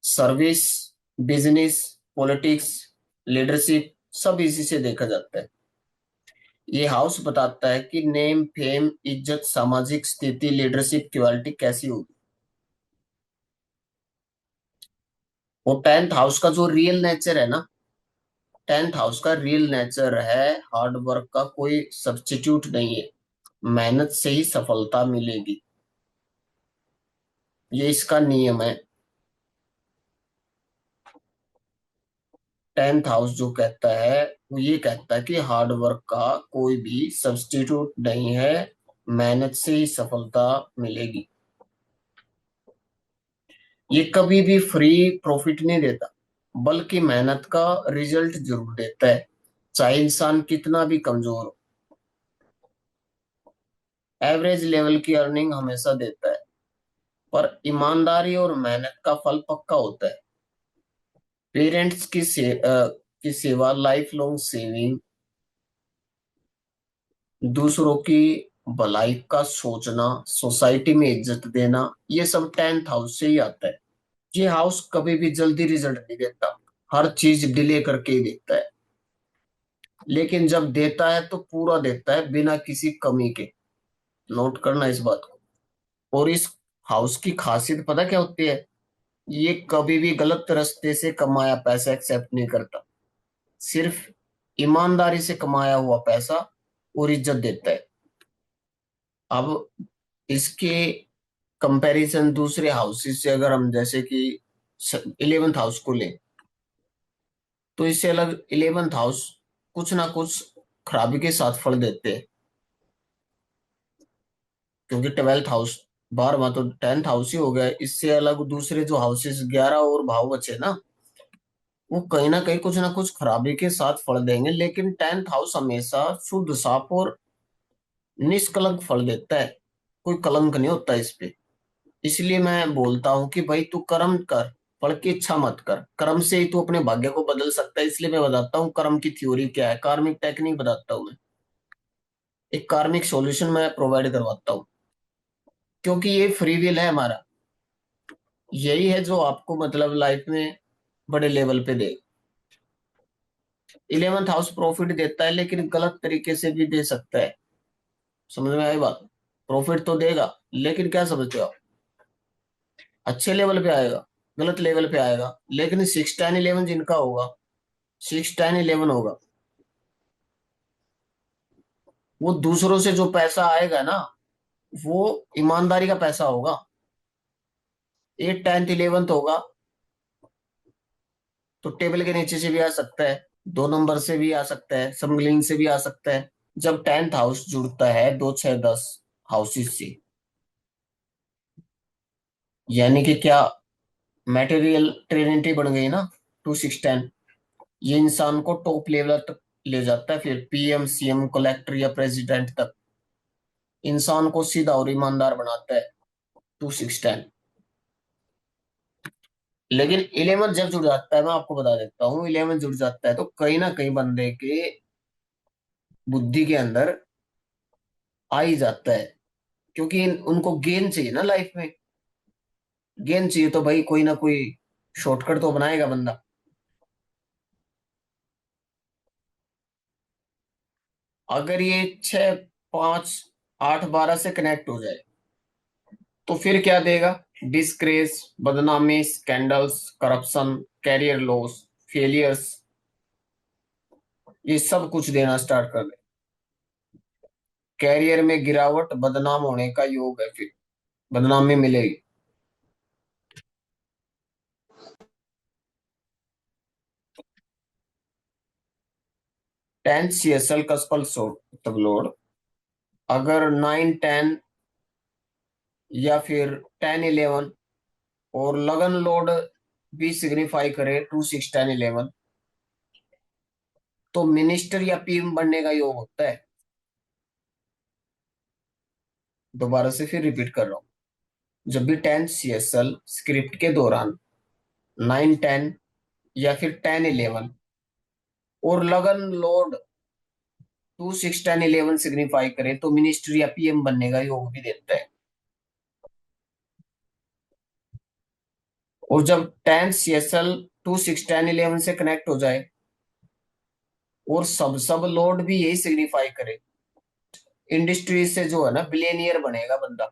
Service, business, politics, leadership, सब इसी से देखा जाता है। ये हाउस बताता है कि नेम, फेम, इज्जत, सामाजिक स्थिति, लीडरशिप क्वालिटी कैसी होगी। वो टेंथ हाउस का जो रियल नेचर है ना, टेंथ हाउस का रियल नेचर है हार्ड वर्क का कोई सब्स्टिट्यूट नहीं है। मेहनत से ही सफलता मिलेगी, ये इसका नियम है। टेंथ हाउस जो कहता है वो ये कहता है कि हार्ड वर्क का कोई भी सब्स्टिट्यूट नहीं है, मेहनत से ही सफलता मिलेगी। ये कभी भी फ्री प्रॉफिट नहीं देता, बल्कि मेहनत का रिजल्ट जरूर देता है, चाहे इंसान कितना भी कमजोर हो। एवरेज लेवल की अर्निंग हमेशा देता है, पर ईमानदारी और मेहनत का फल पक्का होता है। पेरेंट्स की सेवा, लाइफ लॉन्ग सेविंग, दूसरों की भलाई का सोचना, सोसाइटी में इज्जत देना, ये सब टेंथ हाउस से ही आता है। ये हाउस कभी भी जल्दी रिजल्ट नहीं देता, हर चीज डिले करके ही देता है, लेकिन जब देता है तो पूरा देता है बिना किसी कमी के। नोट करना इस बात को। और इस हाउस की खासियत पता क्या होती है? ये कभी भी गलत रास्ते से कमाया पैसा एक्सेप्ट नहीं करता, सिर्फ ईमानदारी से कमाया हुआ पैसा और इज्जत देता है। अब इसके कंपैरिजन दूसरे हाउसेस से अगर हम, जैसे कि 11th हाउस को लें, तो इससे अलग 11th हाउस कुछ ना कुछ खराबी के साथ फल देते हैं। क्योंकि 12th हाउस 12वां तो 10th हाउस ही हो गया, इससे अलग दूसरे जो हाउसेस 11 और भाव बचे ना, वो कहीं ना कहीं कुछ ना कुछ खराबी के साथ फल देंगे, लेकिन 10th हाउस हमेशा शुद्ध, साफ और निष्कलंक फल देता है। कोई कलंक नहीं होता इस पे। इसलिए मैं बोलता हूँ कि भाई तू कर्म कर, फल की इच्छा मत कर। कर्म से ही तू अपने भाग्य को बदल सकता है। इसलिए मैं बताता हूँ कर्म की थ्योरी क्या है, कार्मिक टेक्निक बताता हूँ मैं। एक कार्मिक सॉल्यूशन मैं प्रोवाइड करवाता हूँ, क्योंकि ये फ्री विल है हमारा। यही है जो आपको मतलब लाइफ में बड़े लेवल पे दे। 11th हाउस प्रॉफिट देता है, लेकिन गलत तरीके से भी दे सकता है। समझ में आई बात? प्रॉफिट तो देगा, लेकिन क्या समझते हो आप? अच्छे लेवल पे आएगा, गलत लेवल पे आएगा। लेकिन 6 10 11 जिनका होगा, 6 10 11 होगा, वो दूसरों से जो पैसा आएगा ना, वो ईमानदारी का पैसा होगा। 8 10 11 होगा तो टेबल के नीचे से भी आ सकता है, 2 नंबर से भी आ सकता है, स्मगलिंग से भी आ सकता है। जब 10th हाउस जुड़ता है 2 6 10 हाउसेस से, यानी कि क्या, मटेरियल ट्रिनिटी बन गई ना, 2 6 10, ये इंसान को टॉप लेवल तक ले जाता है, फिर पीएम, सीएम, कलेक्टर या प्रेसिडेंट तक इंसान को सीधा और ईमानदार बनाता है 2 6 10। लेकिन 11 जब जुड़ जाता है, मैं आपको बता देता हूँ, 11 जुड़ जाता है तो कहीं ना कहीं बंदे के बुद्धि के अंदर आ ही जाता है। क्योंकि उनको गेन चाहिए ना लाइफ में। गेन चाहिए तो भाई कोई ना कोई शॉर्टकट तो बनाएगा बंदा। अगर ये 6 5 8 12 से कनेक्ट हो जाए, तो फिर क्या देगा? डिस्ग्रेस, बदनामी, scandals, corruption, career loss, failures, ये सब कुछ देना स्टार्ट कर दे। कैरियर में गिरावट, बदनाम होने का योग है, फिर बदनामी मिलेगी। 10th CSL कस्पल तगलोड, अगर 9 10 या फिर 10 11 और लगन लोड भी सिग्निफाई करे 2 6 10 11, तो मिनिस्टर या पीएम बनने का योग होता है। दोबारा से फिर रिपीट कर रहा हूँ। जब भी 10th CSL स्क्रिप्ट के दौरान 9 10 या फिर 10 11 और लगन लोड 2 6 10 11 सिग्निफाई करे, तो मिनिस्टर या पीएम बनने का योग भी देता है। और जब 10 CSL 2 6 10 11 से कनेक्ट हो जाए और सब लोड भी यही सिग्निफाई करे, इंडस्ट्री से जो है ना बिलियनियर बनेगा बंदा।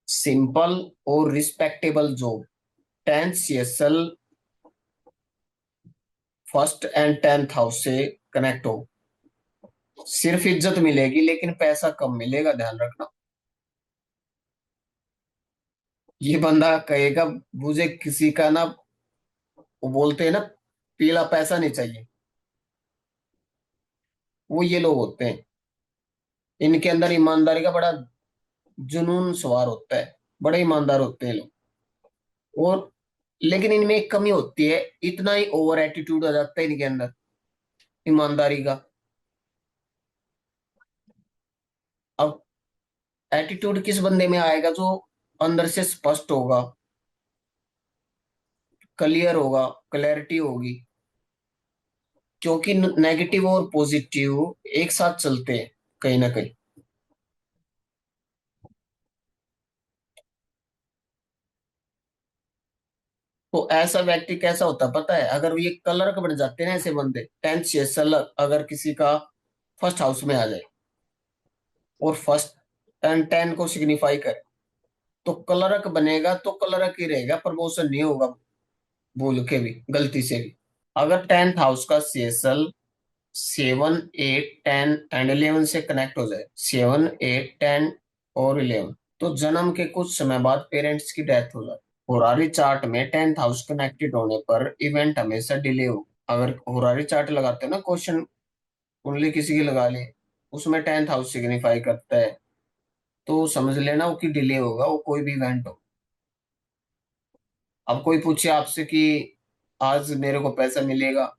सिंपल और respectable job, 10 CSL first and 10th house से कनेक्ट हो, सिर्फ इज्जत मिलेगी लेकिन पैसा कम मिलेगा, ध्यान रखना। ये बंदा कहेगा मुझे किसी का ना, वो बोलते हैं ना, पीला पैसा नहीं चाहिए, वो ये लोग होते हैं। इनके अंदर ईमानदारी का बड़ा जुनून सवार होता है, बड़े ईमानदार होते हैं लोग। और लेकिन इनमें एक कमी होती है, इतना ही ओवर एटीट्यूड आ जाता है इनके अंदर ईमानदारी का। अब एटीट्यूड किस बंदे में आएगा, जो अंदर से स्पष्ट होगा, क्लियर होगा, क्लैरिटी होगी। क्योंकि नेगेटिव और पॉजिटिव एक साथ चलते हैं कहीं ना कहीं। तो ऐसा व्यक्ति कैसा होता है पता है, अगर ये क्लर्क बन जाते हैं ना ऐसे बंदे, 10 CSL अगर किसी का फर्स्ट हाउस में आ जाए और फर्स्ट एंड 10 को सिग्निफाई करे, तो क्लर्क बनेगा तो क्लर्क ही रहेगा, प्रमोशन नहीं होगा भूल के भी, गलती से भी। अगर 10th हाउस का CSL 7 8 10 एंड 11 से कनेक्ट हो जाए, 7 8 10 और 11, तो जन्म के कुछ समय बाद पेरेंट्स की डेथ हो जाए। होरारी चार्ट में 10th हाउस कनेक्टेड होने पर इवेंट हमेशा डिले हो। अगर होरारी चार्ट लगाते हो ना, क्वेश्चन कुंडली किसी की लगा ले, उसमें 10th हाउस सिग्निफाई करता है, तो समझ लेना वो कि डिले होगा, वो कोई भी इवेंट हो। अब कोई पूछे आपसे कि आज मेरे को पैसा मिलेगा,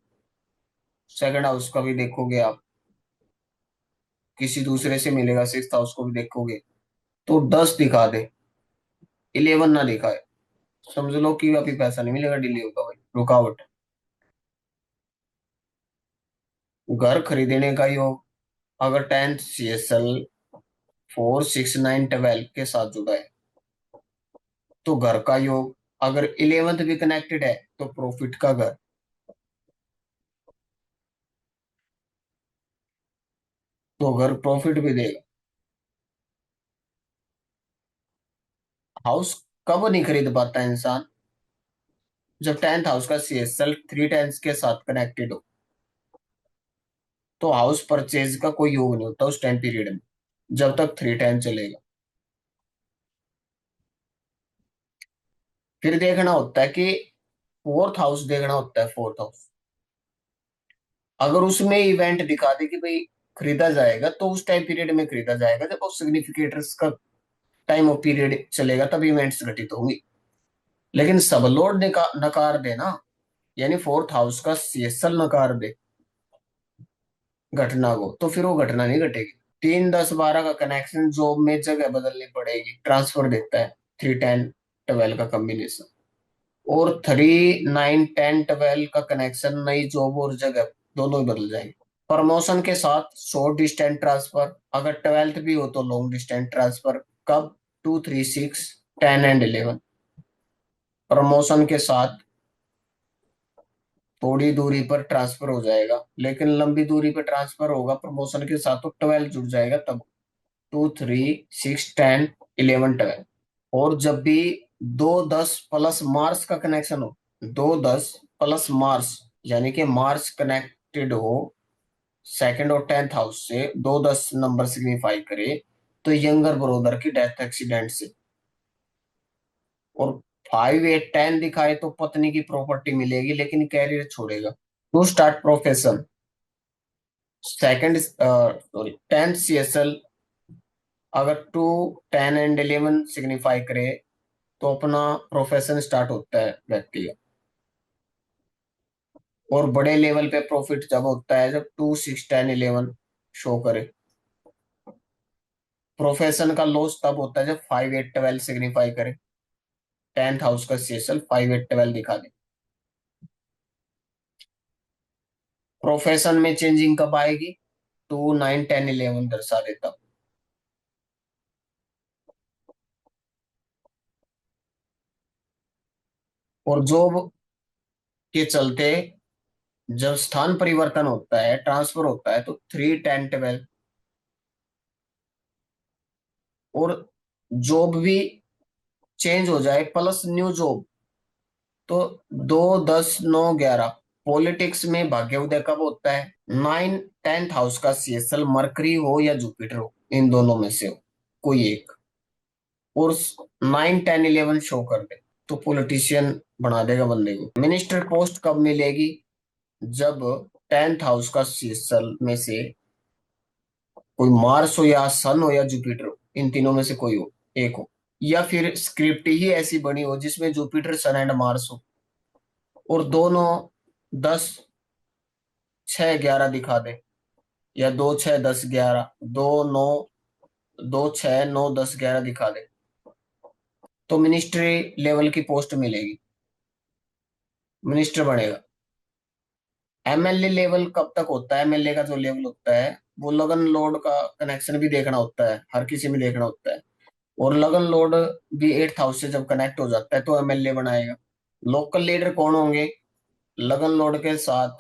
सेकंड हाउस का भी देखोगे आप, किसी दूसरे से मिलेगा, 6th हाउस को भी देखोगे, तो 10 दिखा दे, 11 ना दिखाए, समझ लो कि अभी पैसा नहीं मिलेगा, डिले होगा भाई, रुकावट। घर खरीदने का योग, अगर 10th CSL 4 6 9 12 के साथ जुड़ा है तो घर का योग, अगर 11th भी कनेक्टेड है तो प्रॉफिट का घर, तो घर प्रॉफिट भी देगा। हाउस कब नहीं खरीद पाता इंसान, जब 10th हाउस का CSL 3 10 के साथ कनेक्टेड हो, तो हाउस परचेज का कोई योग नहीं होता उस टाइम पीरियड में, जब तक 3 10 चलेगा। फिर देखना होता है कि 4th हाउस देखना होता है, 4th हाउस अगर उसमें इवेंट दिखा दे कि भाई खरीदा जाएगा, तो उस टाइम पीरियड में खरीदा जाएगा जब उस सिग्निफिकेटर्स का टाइम ऑफ पीरियड चलेगा, तब इवेंट्स घटित होंगी। लेकिन सब लोड नकार देना, यानी 4th हाउस का CSL नकार दे घटना को, तो फिर वो घटना नहीं घटेगी। 3 10 12 का कनेक्शन जॉब में जगह बदलनी पड़ेगी, ट्रांसफर देता है 3 10 12 का कॉम्बिनेशन। और 3 9 10 12 का कनेक्शन नई जॉब और जगह दोनों ही बदल जाएंगे। प्रमोशन के साथ शॉर्ट डिस्टेंस ट्रांसफर, अगर 12th भी हो तो लॉन्ग डिस्टेंस ट्रांसफर, कब, 2 3 6 10 एंड 11। प्रमोशन के साथ थोड़ी दूरी पर ट्रांसफर हो जाएगा, लेकिन लंबी दूरी पर ट्रांसफर होगा प्रमोशन के साथ तो 12 जुड़ जाएगा तब, 2 3 6 10 11 12। और जब भी 2 10 प्लस मार्स का कनेक्शन हो, 2 10 प्लस मार्स, यानी कि मार्स कनेक्टेड हो सेकंड और 10th हाउस से, 2 10 नंबर सिग्निफाई करे, तो यंगर ब्रदर की डेथ एक्सीडेंट से। और 5 8 10 दिखाए तो पत्नी की प्रॉपर्टी मिलेगी लेकिन कैरियर छोड़ेगा। To start profession, second sorry 10th CSL अगर 2 10 एंड 11 सिग्निफाई करे, तो अपना प्रोफेशन स्टार्ट होता है व्यक्ति का। और बड़े लेवल पे प्रॉफिट जब होता है जब 2 6 10 11 शो करे। प्रोफेशन का लॉस तब होता है जब 5 8 12 सिग्निफाई करे, 10th हाउस का CSL 5 8 12 दिखा दे। प्रोफेशन में चेंजिंग कब आएगी, टू नाइन टेन इलेवन दर्शा देता। और जॉब के चलते जब स्थान परिवर्तन होता है, ट्रांसफर होता है, तो थ्री टेन ट्वेल्व। और जॉब भी चेंज हो जाए प्लस न्यू जॉब, तो दो दस नौ ग्यारह। पॉलिटिक्स में भाग्योदय कब होता है? नाइन टेंथ हाउस का सीएसएल मरकरी हो या जुपिटर हो, इन दोनों में से हो कोई एक। और नाइन टेन इलेवन शो कर दे तो पॉलिटिशियन बना देगा बंदे को। मिनिस्टर पोस्ट कब मिलेगी? जब टेंथ हाउस का सीएसएल में से कोई मार्स हो या सन हो या जुपिटर हो, इन तीनों में से कोई हो, एक हो। या फिर स्क्रिप्ट ही ऐसी बनी हो जिसमें जुपिटर सन एंड मार्स हो, और दोनों दस छह ग्यारह दिखा दे, या दो छह दस ग्यारह, दो नौ, दो छह नौ दस ग्यारह दिखा दे, तो मिनिस्ट्री लेवल की पोस्ट मिलेगी, मिनिस्टर बनेगा। एमएलए लेवल कब तक होता है? एमएलए का जो लेवल होता है वो लगन लोड का कनेक्शन भी देखना होता है, हर किसी में देखना होता है। और लगन लोड भी एट हाउस से जब कनेक्ट हो जाता है तो एमएलए बनाएगा। लोकल लीडर कौन होंगे? लगन लोड के साथ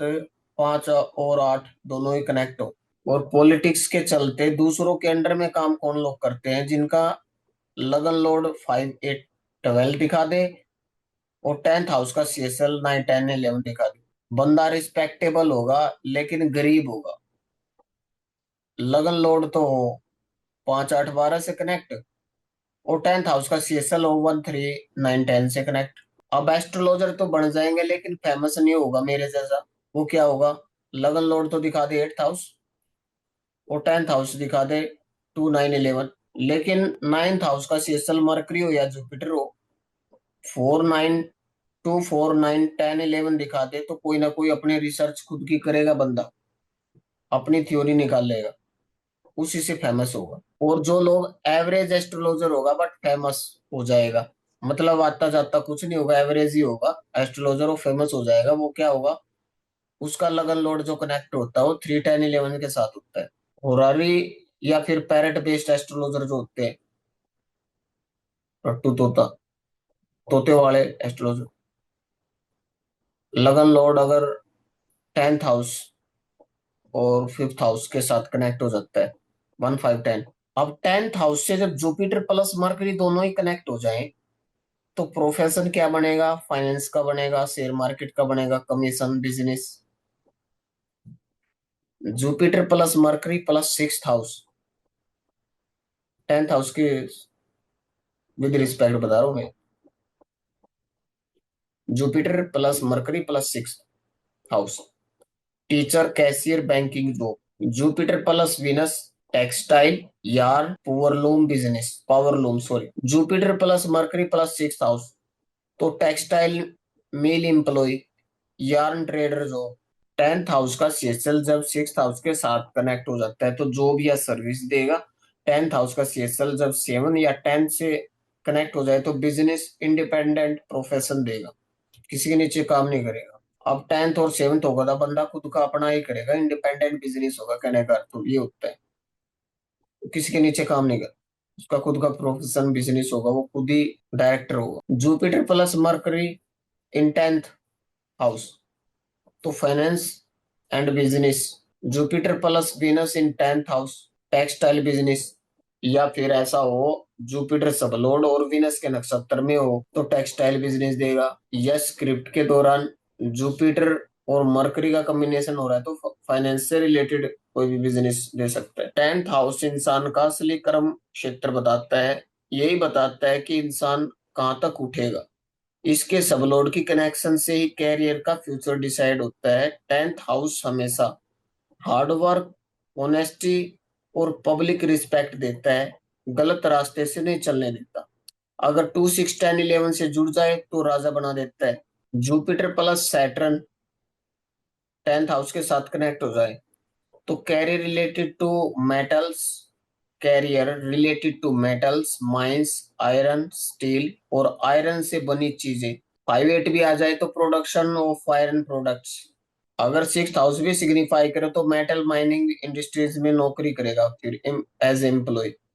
पांच और आठ दोनों ही कनेक्ट हो। और पॉलिटिक्स के चलते दूसरों के अंडर में काम कौन लोग करते हैं? जिनका लगन लोड फाइव एट ट्वेल्व दिखा दे और टेंथ हाउस का सीएसएल नाइन टेन इलेवन दिखा दे। बंदा रिस्पेक्टेबल होगा लेकिन गरीब होगा। लगन लोड तो हो पांच आठ बारह से कनेक्ट, और टेंथ हाउस का सीएसएल हो वन थ्री नाइन टेन से कनेक्ट। अब एस्ट्रोलॉजर तो बन जाएंगे लेकिन फेमस नहीं होगा मेरे जैसा। वो क्या होगा? लगन लोड तो दिखा दे एट्थ हाउस, और टेंथ हाउस दिखा दे टू नाइन इलेवन। लेकिन नाइन्थ हाउस का सीएसएल मरकरी हो या जुपिटर हो, four nine two four nine ten eleven दिखा दे, तो कोई ना कोई अपनी रिसर्च खुद की करेगा बंदा, अपनी थ्योरी निकाल लेगा, उसी से फेमस होगा। और जो लोग एवरेज एस्ट्रोलॉजर होगा बट फेमस हो जाएगा, मतलब आता जाता कुछ नहीं होगा, एवरेज ही होगा एस्ट्रोलॉजर, वो फेमस हो जाएगा। वो क्या होगा? उसका लगन लोड जो कनेक्ट होता है वो थ्री टेन इलेवन के साथ होता है। होरारी या फिर पैरेट बेस्ड एस्ट्रोलॉजर जो होते हैं, रट्टू तोता, तोते वाले एस्ट्रोलॉजर, लगन लॉर्ड अगर टेंथ हाउस और फिफ्थ हाउस के साथ कनेक्ट हो जाता है, वन फाइव टेन। अब टेंथ हाउस से जब जुपिटर प्लस मरकरी दोनों ही कनेक्ट हो जाएं, तो प्रोफेशन क्या बनेगा? फाइनेंस का बनेगा, शेयर मार्केट का बनेगा, commission, business. Jupiter plus Mercury plus six house, tenth house की विद रिस्पेक्ट बता रहा हूं मैं। Jupiter plus Mercury plus six house, teacher, cashier, banking job. Jupiter plus Venus, textile, yarn, powerloom business, powerloom sorry. Jupiter plus Mercury plus six house, तो textile mill employ, yarn trader job. Tenth house का CSL जब six house के साथ connect हो जाता है तो job या सर्विस देगा। टेंथ हाउस का सीएसएल जब सेवन या टेन से कनेक्ट हो जाए तो बिजनेस, इंडिपेंडेंट प्रोफेशन देगा, किसी के नीचे काम नहीं करेगा। अब टेंथ और सेवन्थ होगा तो बंदा खुद का अपना ही करेगा, इंडिपेंडेंट बिजनेस होगा, कहने का अर्थ तो ये होता है। तो किसी के नीचे काम नहीं कर, उसका खुद का प्रोफेशन बिजनेस होगा, वो खुद ही डायरेक्टर होगा। Jupiter plus Mercury in tenth house, तो finance and business. Jupiter plus Venus in tenth house, textile business. या फिर ऐसा हो जुपिटर सबलोड और वीनस के नक्षत्र में हो तो टेक्सटाइल बिजनेस देगा। या स्क्रिप्ट के दौरान जुपिटर और मरकरी का कॉम्बिनेशन हो रहा है तो फाइनेंस से रिलेटेड कोई भी बिजनेस दे सकता है। टेंथ हाउस इंसान का असली कर्म क्षेत्र बताता है, यही बताता है कि इंसान कहाँ तक उठेगा। इसके सबलोड की कनेक्शन से ही कैरियर का फ्यूचर डिसाइड होता है। टेंथ हाउस हमेशा हार्ड वर्क, ऑनेस्टी और पब्लिक रिस्पेक्ट देता है, गलत रास्ते से नहीं चलने देता। अगर टू सिक्स टेन इलेवन से जुड़ जाए तो राजा बना देता है। Jupiter plus Saturn tenth house के साथ कनेक्ट हो जाए तो career related to metals, career related to metals, mines, iron, steel और आयरन से बनी चीजें। फाइव एट भी आ जाए तो प्रोडक्शन ऑफ आयरन प्रोडक्ट्स, अगर सिक्स हाउस भी सिग्निफाई करे तो मेटल माइनिंग इंडस्ट्रीज में नौकरी करेगा फिर एज एम्प्लॉय।